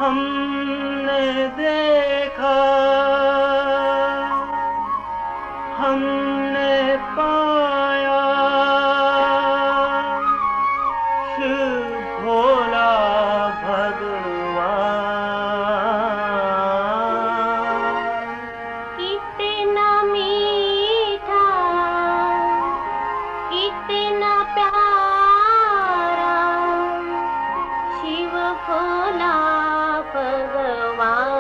हमने देखा, हमने पाया, शिव भोला भगवान। कितना मीठा, कितना प्यारा, शिव भोला भगवान,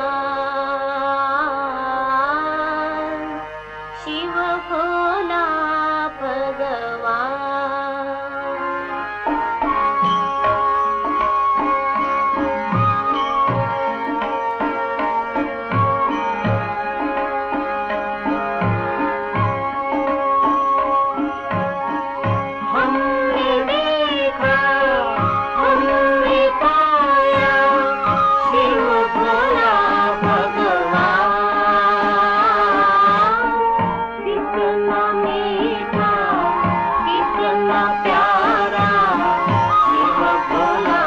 शिव भोला भगवान। हमने देखा, हमने पाया, शिव भोला भगवान। कितना मीठा, कितना प्यारा, शिव भोला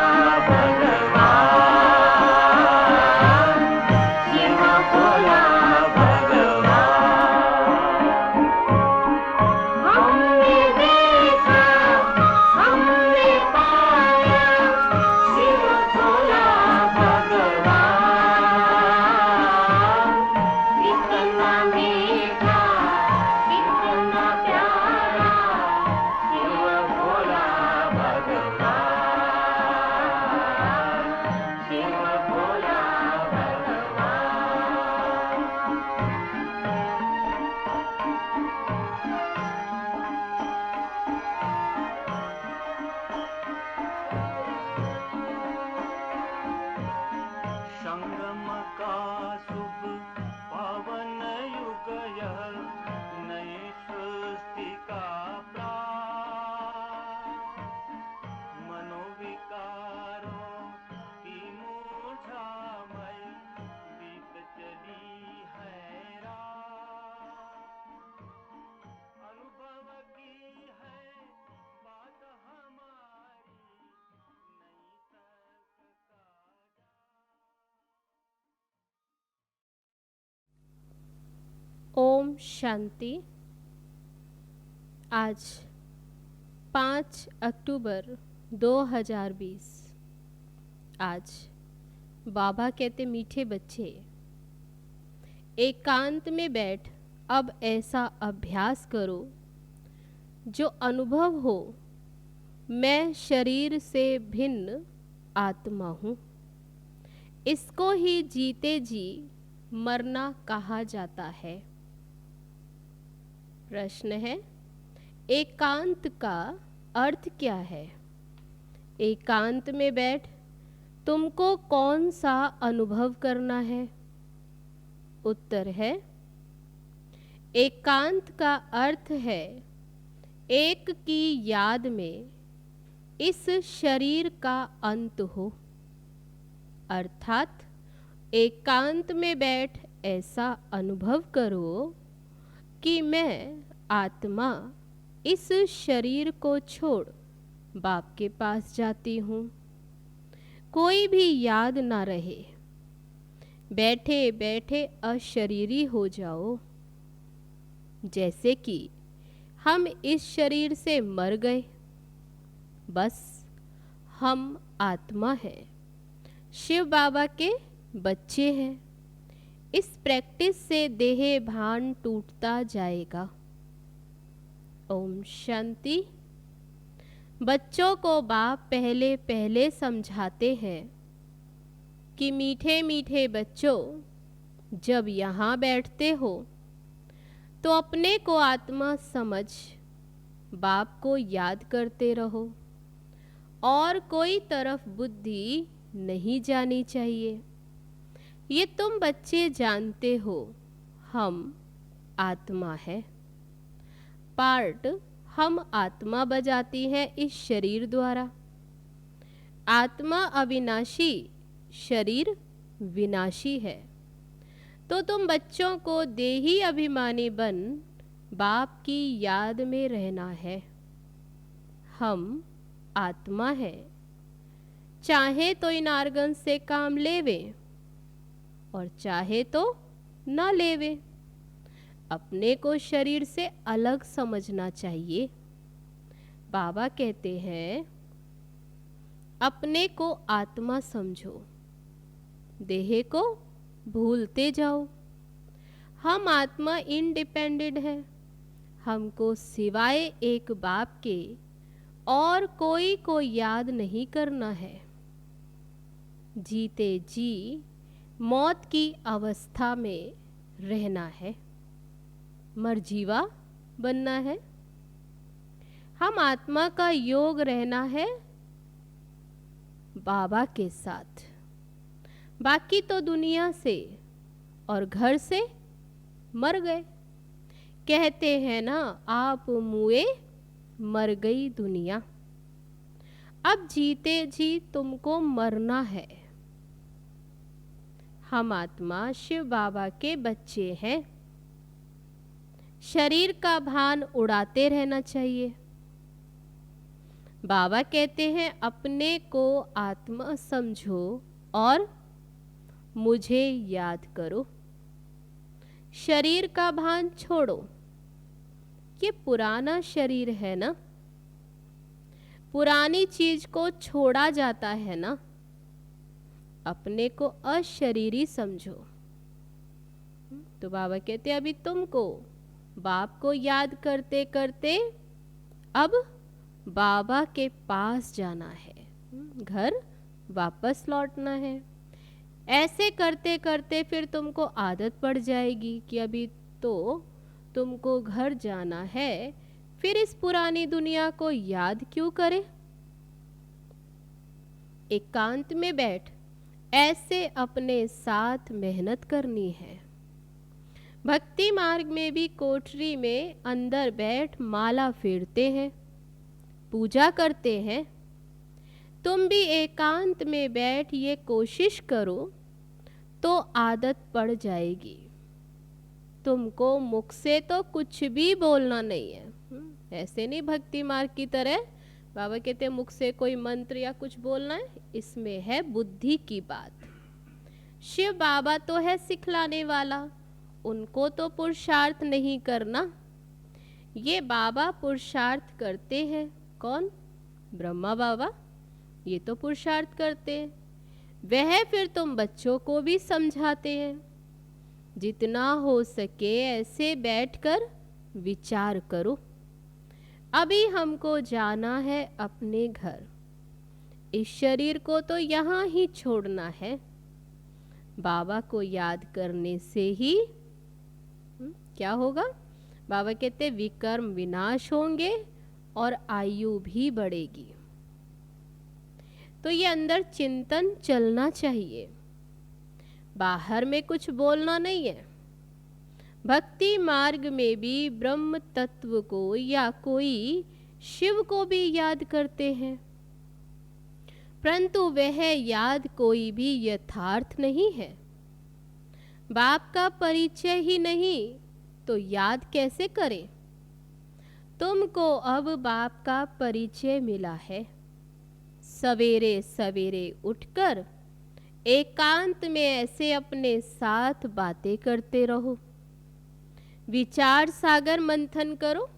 भगवान, शिव भोला भगवान। हमने देखा, हमने पाया, शिव भोला भगवान। कितना मीठा, कितना प्यारा, शिव भोला भगवान, शिव भोला भगवान। संगम का शुभ पावन युग यह, नई सृष्टि का प्रारंभ। मनोविकारों की मूर्छामय बीत चली है रात। अनुभव की है बात हमारी, नई तक का ओम शांति। आज 5 अक्टूबर 2020। आज बाबा कहते मीठे बच्चे, एकांत में बैठ अब ऐसा अभ्यास करो जो अनुभव हो मैं शरीर से भिन्न आत्मा हूँ। इसको ही जीते जी मरना कहा जाता है। प्रश्न है, एकांत का अर्थ क्या है? एकांत में बैठ तुमको कौन सा अनुभव करना है? उत्तर है, एकांत का अर्थ है एक की याद में इस शरीर का अंत हो। अर्थात एकांत में बैठ ऐसा अनुभव करो कि मैं आत्मा इस शरीर को छोड़ बाप के पास जाती हूँ। कोई भी याद ना रहे, बैठे बैठे अशरीरी हो जाओ। जैसे कि हम इस शरीर से मर गए, बस हम आत्मा हैं, शिव बाबा के बच्चे हैं। इस प्रैक्टिस से देह भान टूटता जाएगा। ओम शांति। बच्चों को बाप पहले पहले समझाते हैं कि मीठे मीठे बच्चों, जब यहाँ बैठते हो तो अपने को आत्मा समझ बाप को याद करते रहो और कोई तरफ बुद्धि नहीं जानी चाहिए। ये तुम बच्चे जानते हो, हम आत्मा है। पार्ट हम आत्मा बजाती है इस शरीर द्वारा। आत्मा अविनाशी, शरीर विनाशी है। तो तुम बच्चों को देही अभिमानी बन बाप की याद में रहना है। हम आत्मा है, चाहे तो इन आर्गन से काम लेवे और चाहे तो न लेवे। अपने को शरीर से अलग समझना चाहिए। बाबा कहते हैं अपने को आत्मा समझो, देह को भूलते जाओ। हम आत्मा इंडिपेंडेंट है। हमको सिवाय एक बाप के और कोई को याद नहीं करना है। जीते जी मौत की अवस्था में रहना है, मरजीवा बनना है। हम आत्मा का योग रहना है बाबा के साथ। बाकी तो दुनिया से और घर से मर गए। कहते हैं ना, आप मुए मर गई दुनिया। अब जीते जी तुमको मरना है। हम आत्मा शिव बाबा के बच्चे हैं। शरीर का भान उड़ाते रहना चाहिए। बाबा कहते हैं अपने को आत्मा समझो और मुझे याद करो। शरीर का भान छोड़ो। ये पुराना शरीर है ना, पुरानी चीज को छोड़ा जाता है ना। अपने को अशरीरी समझो। तो बाबा कहते अभी तुमको बाप को याद करते करते अब बाबा के पास जाना है, घर वापस लौटना है। ऐसे करते करते फिर तुमको आदत पड़ जाएगी कि अभी तो तुमको घर जाना है, फिर इस पुरानी दुनिया को याद क्यों करे। एकांत में बैठ ऐसे अपने साथ मेहनत करनी है। भक्ति मार्ग में भी कोठरी में अंदर बैठ माला फेरते हैं, पूजा करते हैं। तुम भी एकांत में बैठ ये कोशिश करो तो आदत पड़ जाएगी। तुमको मुख से तो कुछ भी बोलना नहीं है। ऐसे नहीं भक्ति मार्ग की तरह बाबा कहते हैं मुख से कोई मंत्र या कुछ बोलना है, इसमें है बुद्धि की बात। शिव बाबा तो है सिखलाने वाला, उनको तो पुरुषार्थ नहीं करना। ये बाबा पुरुषार्थ करते हैं। कौन? ब्रह्मा बाबा, ये तो पुरुषार्थ करते हैं। वह फिर तुम बच्चों को भी समझाते हैं। जितना हो सके ऐसे बैठकर विचार करो। अभी हमको जाना है अपने घर। इस शरीर को तो यहाँ ही छोड़ना है। बाबा को याद करने से ही क्या होगा? बाबा कहते विकर्म विनाश होंगे और आयु भी बढ़ेगी। तो ये अंदर चिंतन चलना चाहिए, बाहर में कुछ बोलना नहीं है। भक्ति मार्ग में भी ब्रह्म तत्व को या कोई शिव को भी याद करते हैं, परंतु वह याद कोई भी यथार्थ नहीं है। बाप का परिचय ही नहीं तो याद कैसे करें? तुमको अब बाप का परिचय मिला है। सवेरे सवेरे उठकर एकांत में ऐसे अपने साथ बातें करते रहो। विचार सागर मंथन करो,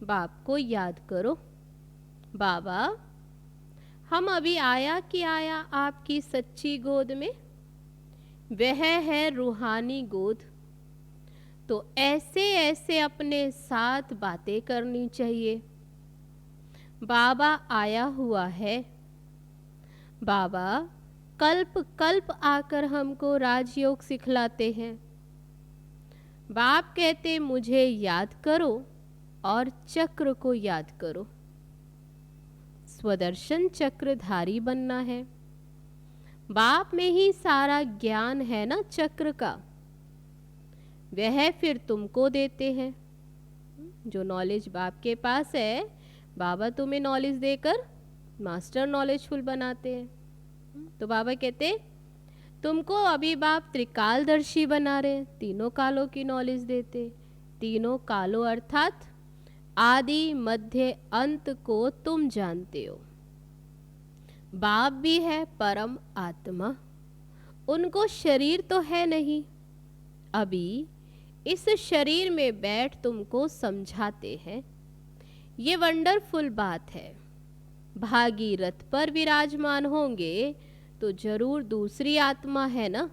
बाप को याद करो। बाबा, हम अभी आया कि आया आपकी सच्ची गोद में? वह है रूहानी गोद। तो ऐसे ऐसे अपने साथ बातें करनी चाहिए। बाबा आया हुआ है। बाबा कल्प कल्प आकर हमको राजयोग सिखलाते हैं। बाप कहते मुझे याद करो और चक्र को याद करो। स्वदर्शन चक्रधारी बनना है। बाप में ही सारा ज्ञान है ना चक्र का, वह फिर तुमको देते हैं। जो नॉलेज बाप के पास है, बाबा तुम्हें नॉलेज देकर मास्टर नॉलेजफुल बनाते हैं। तो बाबा कहते तुमको अभी बाप त्रिकालदर्शी बना रहे, तीनों कालों की नॉलेज देते। तीनों कालों अर्थात आदि मध्य अंत को तुम जानते हो। बाप भी है परम आत्मा, उनको शरीर तो है नहीं। अभी इस शरीर में बैठ तुमको समझाते हैं। ये वंडरफुल बात है। भागीरथ पर विराजमान होंगे तो जरूर दूसरी आत्मा है ना।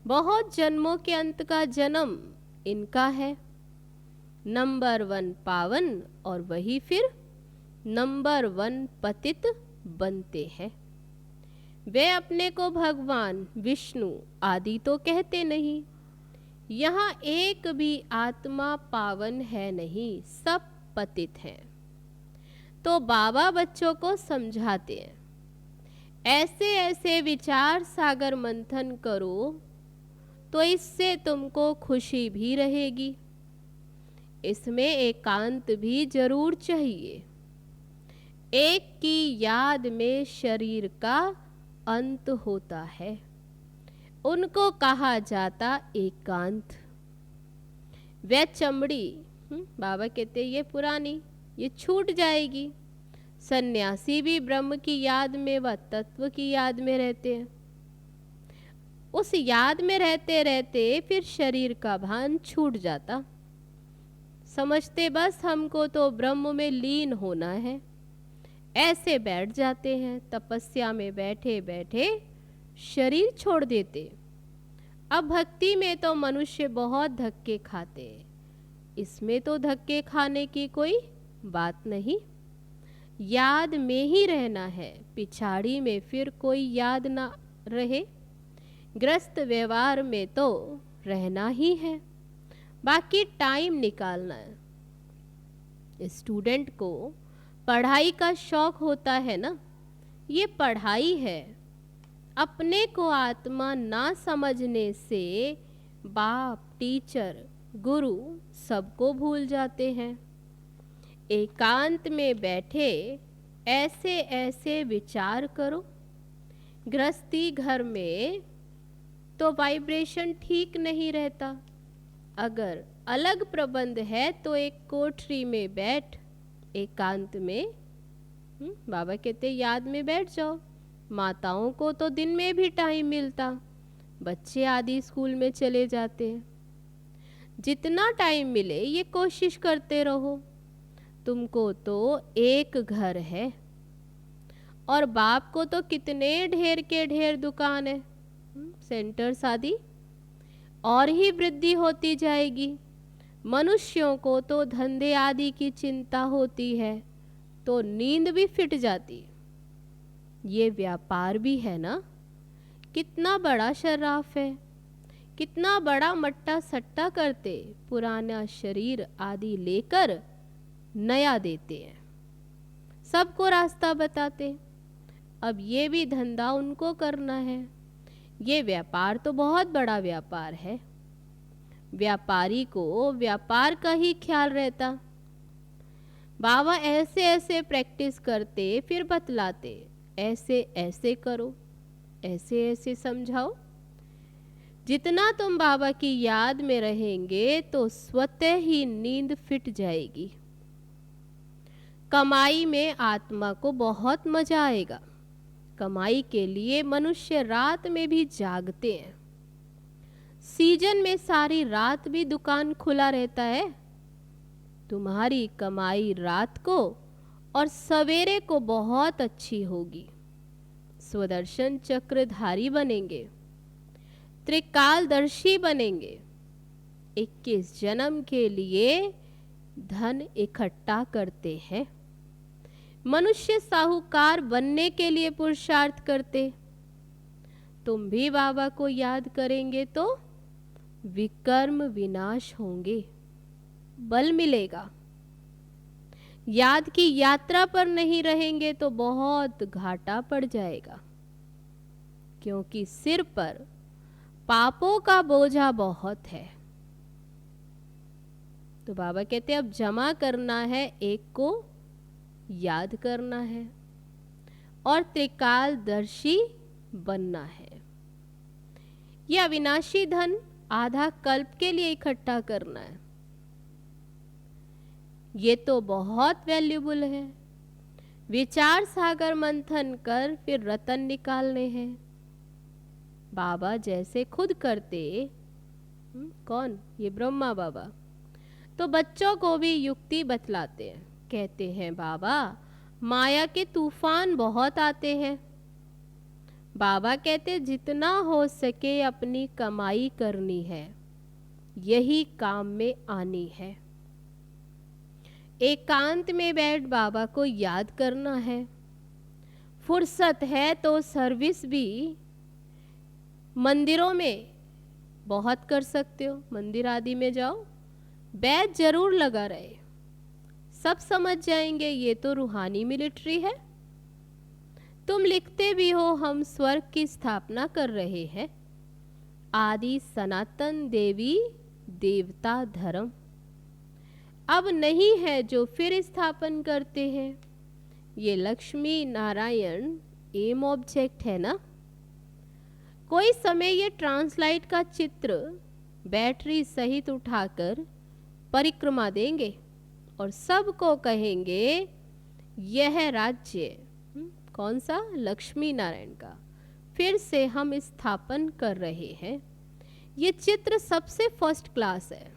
बहुत जन्मों के अंत का जन्म इनका है। नंबर 1 पावन और वही फिर नंबर 1 पतित बनते हैं। वे अपने को भगवान विष्णु आदि तो कहते नहीं। यहाँ एक भी आत्मा पावन है नहीं, सब पतित हैं। तो बाबा बच्चों को समझाते हैं, ऐसे ऐसे विचार सागर मंथन करो तो इससे तुमको खुशी भी रहेगी। इसमें एकांत भी जरूर चाहिए। एक की याद में शरीर का अंत होता है, उनको कहा जाता एकांत। वह चमड़ी बाबा कहते ये पुरानी, ये छूट जाएगी। सन्यासी भी ब्रह्म की याद में व तत्व की याद में रहते हैं। उस याद में रहते रहते फिर शरीर का भान छूट जाता। समझते बस हमको तो ब्रह्म में लीन होना है, ऐसे बैठ जाते हैं। तपस्या में बैठे बैठे शरीर छोड़ देते। अब भक्ति में तो मनुष्य बहुत धक्के खाते, इसमें तो धक्के खाने की कोई बात नहीं। याद में ही रहना है, पिछाड़ी में फिर कोई याद ना रहे। ग्रस्त व्यवहार में तो रहना ही है, बाकी टाइम निकालना है। स्टूडेंट को पढ़ाई का शौक होता है ना, ये पढ़ाई है। अपने को आत्मा ना समझने से बाप, टीचर, गुरु सबको भूल जाते हैं। एकांत में बैठे ऐसे ऐसे विचार करो। गृहस्थी घर में तो वाइब्रेशन ठीक नहीं रहता। अगर अलग प्रबंध है तो एक कोठरी में बैठ एकांत में बाबा कहते याद में बैठ जाओ। माताओं को तो दिन में भी टाइम मिलता, बच्चे आदि स्कूल में चले जाते हैं। जितना टाइम मिले ये कोशिश करते रहो। तुमको तो एक घर है और बाप को तो कितने ढेर के ढेर दुकान है, सेंटर्स आदि, और ही वृद्धि होती जाएगी। मनुष्यों को तो धंधे आदि की चिंता होती है तो नींद भी फिट जाती। ये व्यापार भी है ना, कितना बड़ा शर्राफ है, कितना बड़ा मट्टा सट्टा करते, पुराना शरीर आदि लेकर नया देते हैं, सबको रास्ता बताते। अब ये भी धंधा उनको करना है। ये व्यापार तो बहुत बड़ा व्यापार है। व्यापारी को व्यापार का ही ख्याल रहता। बाबा ऐसे ऐसे प्रैक्टिस करते फिर बतलाते, ऐसे ऐसे करो, ऐसे ऐसे समझाओ। जितना तुम बाबा की याद में रहेंगे तो स्वतः ही नींद फिट जाएगी। कमाई में आत्मा को बहुत मजा आएगा। कमाई के लिए मनुष्य रात में भी जागते हैं। सीजन में सारी रात भी दुकान खुला रहता है। तुम्हारी कमाई रात को और सवेरे को बहुत अच्छी होगी। स्वदर्शन चक्रधारी बनेंगे, त्रिकालदर्शी बनेंगे। 21 जन्म के लिए धन इकट्ठा करते हैं। मनुष्य साहूकार बनने के लिए पुरुषार्थ करते। तुम भी बाबा को याद करेंगे तो विकर्म विनाश होंगे, बल मिलेगा। याद की यात्रा पर नहीं रहेंगे तो बहुत घाटा पड़ जाएगा, क्योंकि सिर पर पापों का बोझा बहुत है। तो बाबा कहते अब जमा करना है, एक को याद करना है और त्रिकालदर्शी बनना है। यह अविनाशी धन आधा कल्प के लिए इकट्ठा करना है। ये तो बहुत वैल्यूबल है। विचार सागर मंथन कर फिर रतन निकालने हैं। बाबा जैसे खुद करते, कौन? ये ब्रह्मा बाबा। तो बच्चों को भी युक्ति बतलाते हैं। कहते हैं बाबा माया के तूफान बहुत आते हैं। बाबा कहते जितना हो सके अपनी कमाई करनी है, यही काम में आनी है। एकांत में बैठ बाबा को याद करना है। फुर्सत है तो सर्विस भी मंदिरों में बहुत कर सकते हो। मंदिर आदि में जाओ, बैच जरूर लगा रहे, सब समझ जाएंगे ये तो रूहानी मिलिट्री है। तुम लिखते भी हो हम स्वर्ग की स्थापना कर रहे हैं। आदि सनातन देवी देवता धर्म अब नहीं है जो फिर स्थापन करते हैं। ये लक्ष्मी नारायण एम ऑब्जेक्ट है ना। कोई समय ये ट्रांसलाइट का चित्र बैटरी सहित उठाकर परिक्रमा देंगे और सबको कहेंगे यह राज्य कौन सा? लक्ष्मी नारायण का फिर से हम स्थापन कर रहे हैं। ये चित्र सबसे फर्स्ट क्लास है।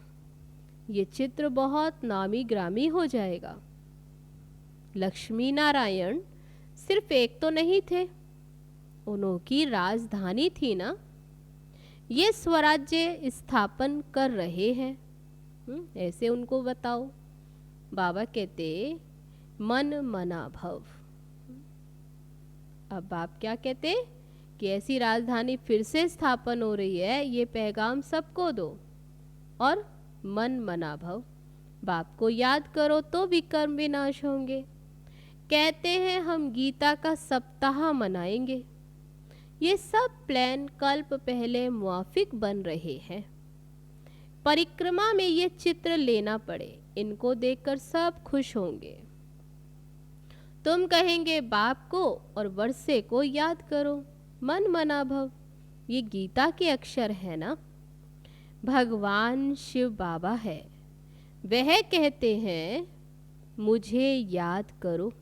ये चित्र बहुत नामी ग्रामी हो जाएगा। लक्ष्मी नारायण सिर्फ एक तो नहीं थे, उनकी राजधानी थी ना। ये स्वराज्य स्थापन कर रहे हैं। ऐसे उनको बताओ। बाबा कहते मन मना भव। अब आप क्या कहते कि ऐसी राजधानी फिर से स्थापन हो रही है, ये पैगाम सबको दो और मन मना भव। बाप को याद करो तो विकर्म विनाश होंगे। कहते हैं हम गीता का सप्ताह मनाएंगे। ये सब प्लान कल्प पहले मुआफिक बन रहे हैं। परिक्रमा में ये चित्र लेना पड़े, इनको देखकर सब खुश होंगे। तुम कहेंगे बाप को और वर्षे को याद करो। मन मना भव, ये गीता के अक्षर है ना। भगवान शिव बाबा है, वह कहते हैं मुझे याद करो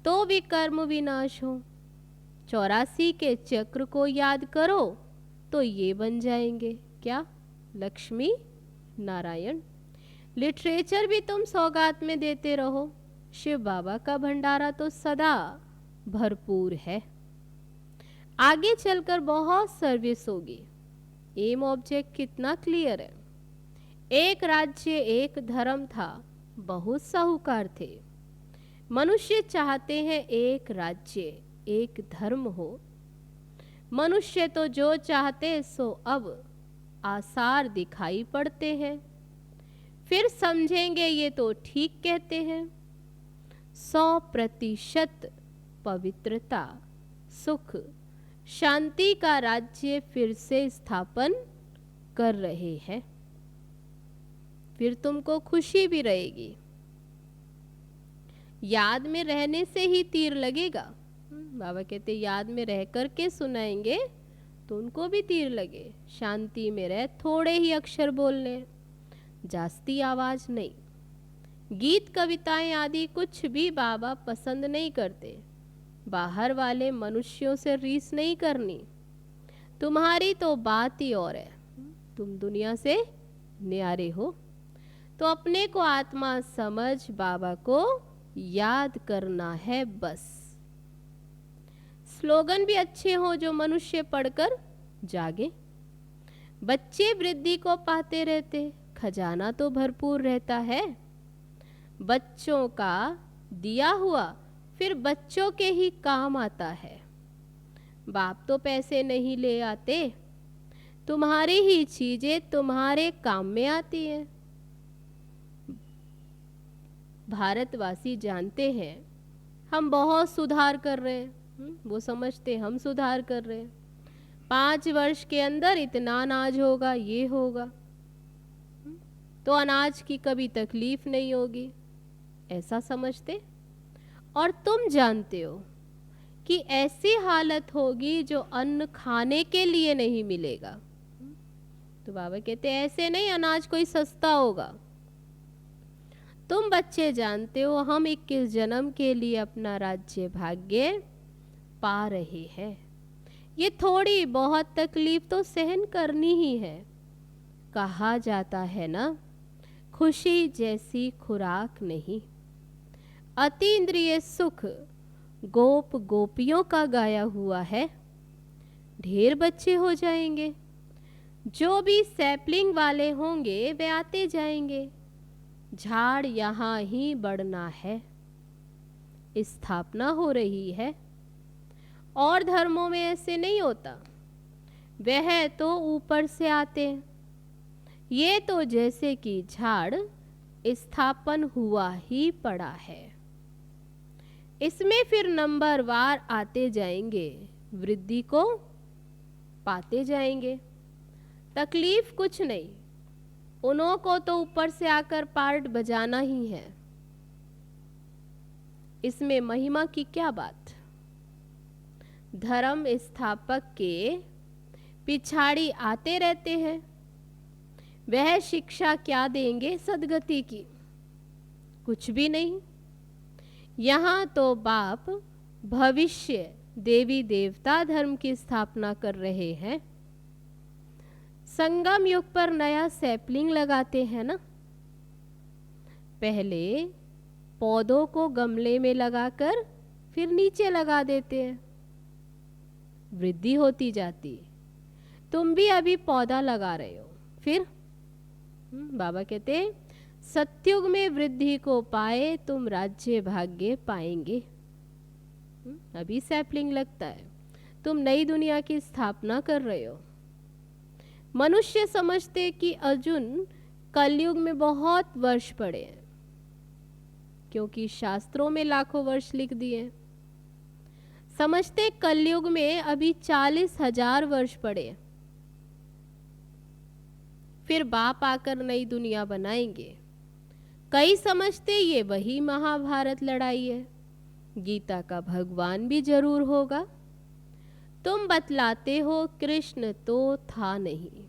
तो विकर्म विनाश हो। 84 के चक्र को याद करो तो ये बन जाएंगे क्या? लक्ष्मी नारायण। लिटरेचर भी तुम सौगात में देते रहो। शिव बाबा का भंडारा तो सदा भरपूर है। आगे चलकर बहुत सर्विस होगी। एम ऑब्जेक्ट कितना क्लियर है। एक राज्य एक धर्म था, बहुत साहूकार थे। मनुष्य चाहते हैं एक राज्य एक धर्म हो। मनुष्य तो जो चाहते सो अब आसार दिखाई पड़ते हैं। फिर समझेंगे ये तो ठीक कहते हैं। 100% पवित्रता सुख शांति का राज्य फिर से स्थापन कर रहे हैं। फिर तुमको खुशी भी रहेगी। याद में रहने से ही तीर लगेगा। बाबा कहते याद में रह कर के सुनाएंगे तो उनको भी तीर लगे। शांति में रह, थोड़े ही अक्षर बोलने, जास्ती आवाज नहीं। गीत कविताएं आदि कुछ भी बाबा पसंद नहीं करते। बाहर वाले मनुष्यों से रीस नहीं करनी। तुम्हारी तो बात ही और है। तुम दुनिया से न्यारे हो तो अपने को आत्मा समझ बाबा को याद करना है बस। स्लोगन भी अच्छे हो जो मनुष्य पढ़कर जागे। बच्चे वृद्धि को पाते रहते, खजाना तो भरपूर रहता है। बच्चों का दिया हुआ फिर बच्चों के ही काम आता है। बाप तो पैसे नहीं ले आते, तुम्हारी ही चीजें तुम्हारे काम में आती हैं। भारतवासी जानते हैं हम बहुत सुधार कर रहे हैं। वो समझते हम सुधार कर रहे हैं। 5 वर्ष के अंदर इतना अनाज होगा, ये होगा, तो अनाज की कभी तकलीफ नहीं होगी, ऐसा समझते। और तुम जानते हो कि ऐसी हालत होगी जो अन्न खाने के लिए नहीं मिलेगा। तो बाबा कहते ऐसे नहीं अनाज कोई सस्ता होगा। तुम बच्चे जानते हो हम 21 जन्म के लिए अपना राज्य भाग्य पा रहे हैं। ये थोड़ी बहुत तकलीफ तो सहन करनी ही है। कहा जाता है ना, खुशी जैसी खुराक नहीं। अतीन्द्रिय सुख गोप गोपियों का गाया हुआ है। ढेर बच्चे हो जाएंगे। जो भी सैपलिंग वाले होंगे वे आते जाएंगे। झाड़ यहाँ ही बढ़ना है। स्थापना हो रही है। और धर्मों में ऐसे नहीं होता। वह तो ऊपर से आते हैं। ये तो जैसे कि झाड़ स्थापन हुआ ही पड़ा है। इसमें फिर नंबरवार आते जाएंगे, वृद्धि को पाते जाएंगे। तकलीफ कुछ नहीं, उन्हों को तो ऊपर से आकर पार्ट बजाना ही है। इसमें महिमा की क्या बात। धर्म स्थापक के पिछाड़ी आते रहते हैं। वह शिक्षा क्या देंगे सद्गति की? कुछ भी नहीं। यहाँ तो बाप भविष्य देवी देवता धर्म की स्थापना कर रहे हैं। संगम युग पर नया सैपलिंग लगाते हैं ना। पहले पौधों को गमले में लगाकर फिर नीचे लगा देते हैं। वृद्धि होती जाती। तुम भी अभी पौधा लगा रहे हो। फिर बाबा कहते सत्युग में वृद्धि को पाए तुम राज्य भाग्य पाएंगे। अभी सैपलिंग लगता है। तुम नई दुनिया की स्थापना कर रहे हो। मनुष्य समझते कि अर्जुन कलयुग में बहुत वर्ष पड़े हैं, क्योंकि शास्त्रों में लाखों वर्ष लिख दिए। समझते कलयुग में अभी 40,000 वर्ष पड़े हैं। फिर बाप आकर नई दुनिया बनाएंगे। कई समझते ये वही महाभारत लड़ाई है। गीता का भगवान भी जरूर होगा। तुम बतलाते हो कृष्ण तो था नहीं।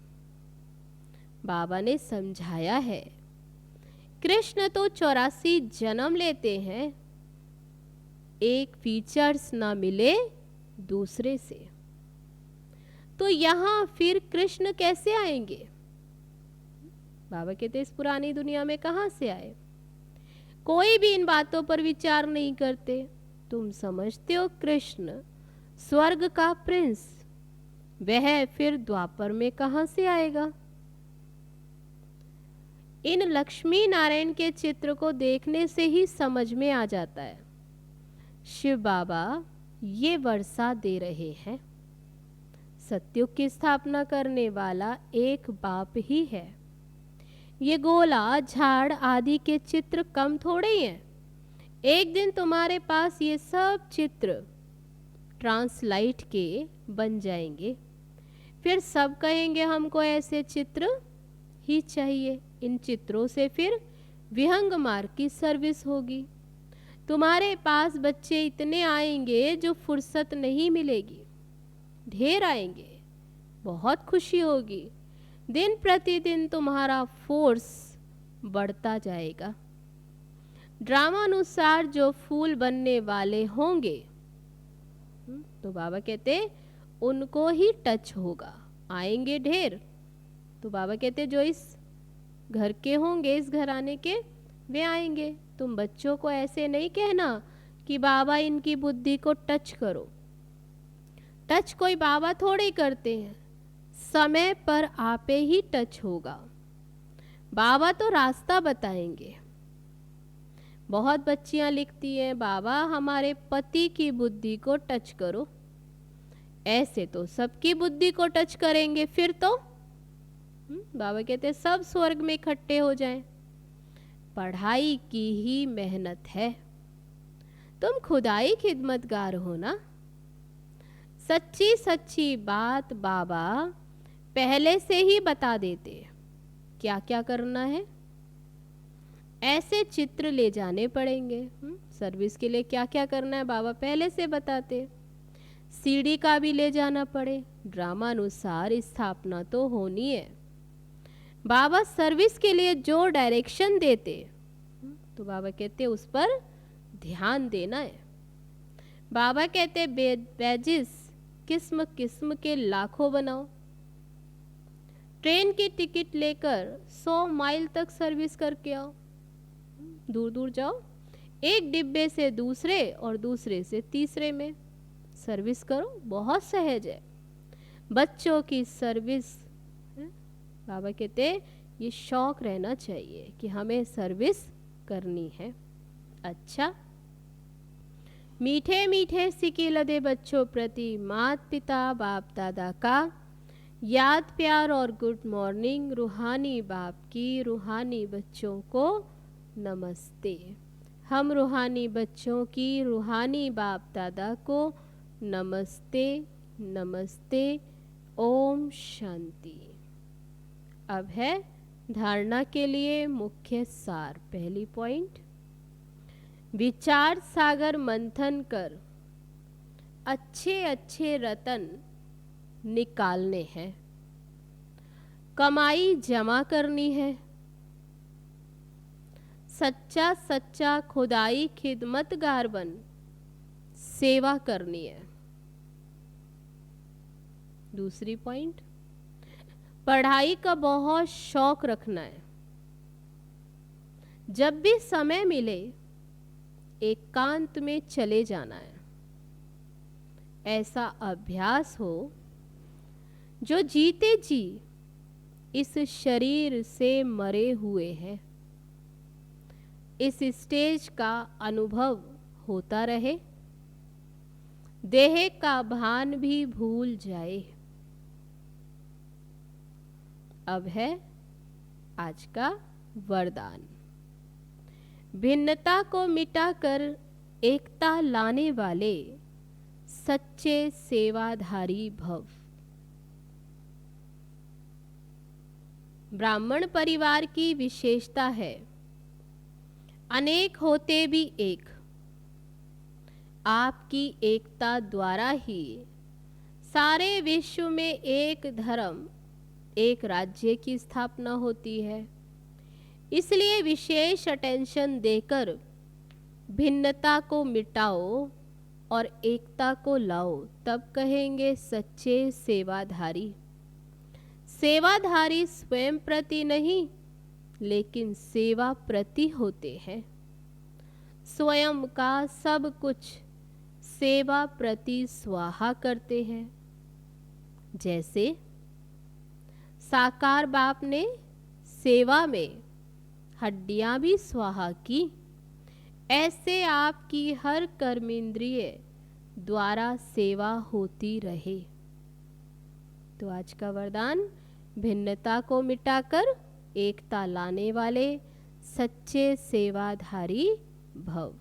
बाबा ने समझाया है, कृष्ण तो 84 जन्म लेते हैं, एक फीचर्स ना मिले दूसरे से। तो यहां फिर कृष्ण कैसे आएंगे? बाबा कहते इस पुरानी दुनिया में कहां से आए? कोई भी इन बातों पर विचार नहीं करते। तुम समझते हो कृष्ण स्वर्ग का प्रिंस, वह फिर द्वापर में कहां से आएगा? इन लक्ष्मी नारायण के चित्र को देखने से ही समझ में आ जाता है। शिव बाबा ये वर्षा दे रहे हैं। सत्युग की स्थापना करने वाला एक बाप ही है। ये गोला झाड़ आदि के चित्र कम थोड़े ही हैं। एक दिन तुम्हारे पास ये सब चित्र ट्रांसलाइट के बन जाएंगे। फिर सब कहेंगे हमको ऐसे चित्र ही चाहिए। इन चित्रों से फिर विहंग मार्ग की सर्विस होगी। तुम्हारे पास बच्चे इतने आएंगे जो फुर्सत नहीं मिलेगी। ढेर आएंगे, बहुत खुशी होगी। दिन प्रतिदिन तुम्हारा फोर्स बढ़ता जाएगा। ड्रामा अनुसार जो फूल बनने वाले होंगे, तो बाबा कहते उनको ही टच होगा। आएंगे ढेर। तो बाबा कहते जो इस घर के होंगे, इस घराने के, वे आएंगे। तुम बच्चों को ऐसे नहीं कहना कि बाबा इनकी बुद्धि को टच करो। टच कोई बाबा थोड़े करते हैं। समय पर आपे ही टच होगा। बाबा तो रास्ता बताएंगे। बहुत बच्चियां लिखती हैं, बाबा हमारे पति की बुद्धि को टच करो। ऐसे तो सबकी बुद्धि को टच करेंगे। फिर तो बाबा कहते सब स्वर्ग में इकट्ठे हो जाएं। पढ़ाई की ही मेहनत है। तुम खुदाई खिदमतगार हो ना। सच्ची सच्ची बात बाबा पहले से ही बता देते क्या क्या करना है। ऐसे चित्र ले जाने पड़ेंगे। सर्विस के लिए क्या क्या करना है बाबा पहले से बताते। सीडी का भी ले जाना पड़े। ड्रामा अनुसार स्थापना तो होनी है। बाबा सर्विस के लिए जो डायरेक्शन देते तो बाबा कहते उस पर ध्यान देना है। बाबा कहते बैजिस किस्म किस्म के लाखों बनाओ। ट्रेन की टिकट लेकर 100 माइल तक सर्विस करके आओ, दूर दूर जाओ, एक डिब्बे से दूसरे और दूसरे से तीसरे में सर्विस करो, बहुत सहज है। बच्चों की सर्विस, बाबा कहते ये शौक रहना चाहिए कि हमें सर्विस करनी है। अच्छा, मीठे मीठे सिक्के लदे बच्चों प्रति माता पिता बाप दादा का याद प्यार और गुड मॉर्निंग। रूहानी बाप की रूहानी बच्चों को नमस्ते। हम रूहानी बच्चों की रूहानी बाप दादा को नमस्ते नमस्ते। ओम शांति। अब है धारणा के लिए मुख्य सार। पहली पॉइंट, विचार सागर मंथन कर अच्छे अच्छे रतन निकालने हैं, कमाई जमा करनी है, सच्चा सच्चा खुदाई खिदमतगार बन सेवा करनी है। दूसरी पॉइंट, पढ़ाई का बहुत शौक रखना है, जब भी समय मिले एकांत में चले जाना है। ऐसा अभ्यास हो जो जीते जी इस शरीर से मरे हुए हैं, इस स्टेज का अनुभव होता रहे, देह का भान भी भूल जाए। अब है आज का वरदान। भिन्नता को मिटाकर एकता लाने वाले सच्चे सेवाधारी भव। ब्राह्मण परिवार की विशेषता है अनेक होते भी एक। आपकी एकता द्वारा ही सारे विश्व में एक धर्म एक राज्य की स्थापना होती है। इसलिए विशेष अटेंशन देकर भिन्नता को मिटाओ और एकता को लाओ, तब कहेंगे सच्चे सेवाधारी। सेवाधारी स्वयं प्रति नहीं लेकिन सेवा प्रति होते हैं। स्वयं का सब कुछ सेवा प्रति स्वाहा करते हैं। जैसे साकार बाप ने सेवा में हड्डियां भी स्वाहा की, ऐसे आपकी हर कर्मेंद्रिय द्वारा सेवा होती रहे। तो आज का वरदान, भिन्नता को मिटाकर एकता लाने वाले सच्चे सेवाधारी भव।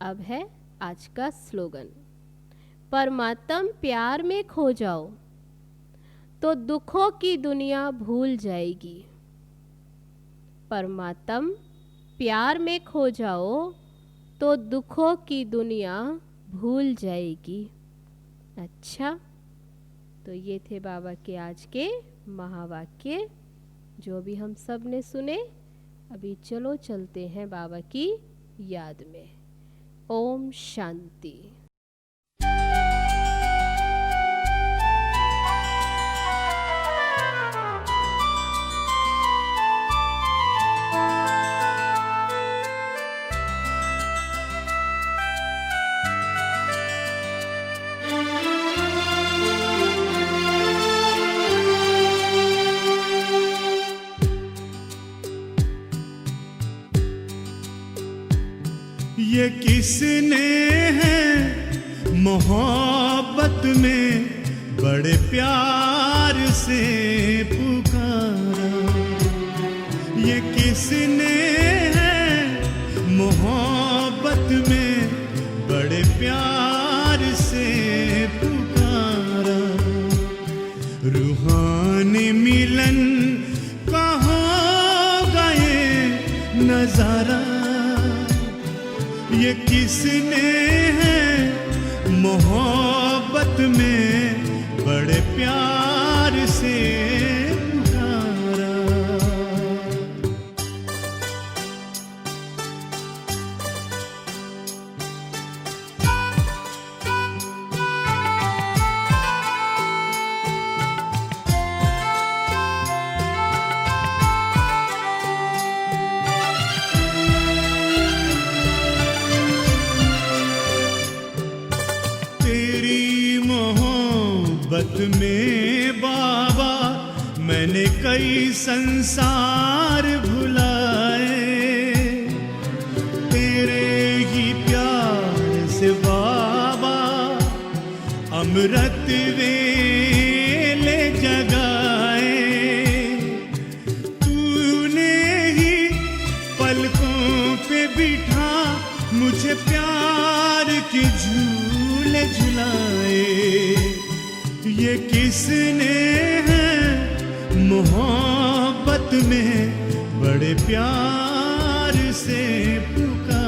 अब है आज का स्लोगन, परमात्म प्यार में खो जाओ तो दुखों की दुनिया भूल जाएगी। परमात्म प्यार में खो जाओ तो दुखों की दुनिया भूल जाएगी। अच्छा, तो ये थे बाबा के आज के महावाक्य जो भी हम सब ने सुने। अभी चलो चलते हैं बाबा की याद में। ओम शांति। ये किसने है मोहब्बत में बड़े प्यार से पुकारा। ये किसने है मोहब्बत में बड़े प्यार से पुकारा। रूहानी मिलन कहाँ गए नजारा। ये किसने है मोहब्बत में बड़े प्यार से पुकारा। में बाबा मैंने कई संसार भुलाए, तेरे ही प्यार से बाबा अमृत वेले जगाए। तूने ही पलकों पे बिठा मुझे प्यार के झूले झुलाए। ये किसने है मोहब्बत में बड़े प्यार से पुकारा।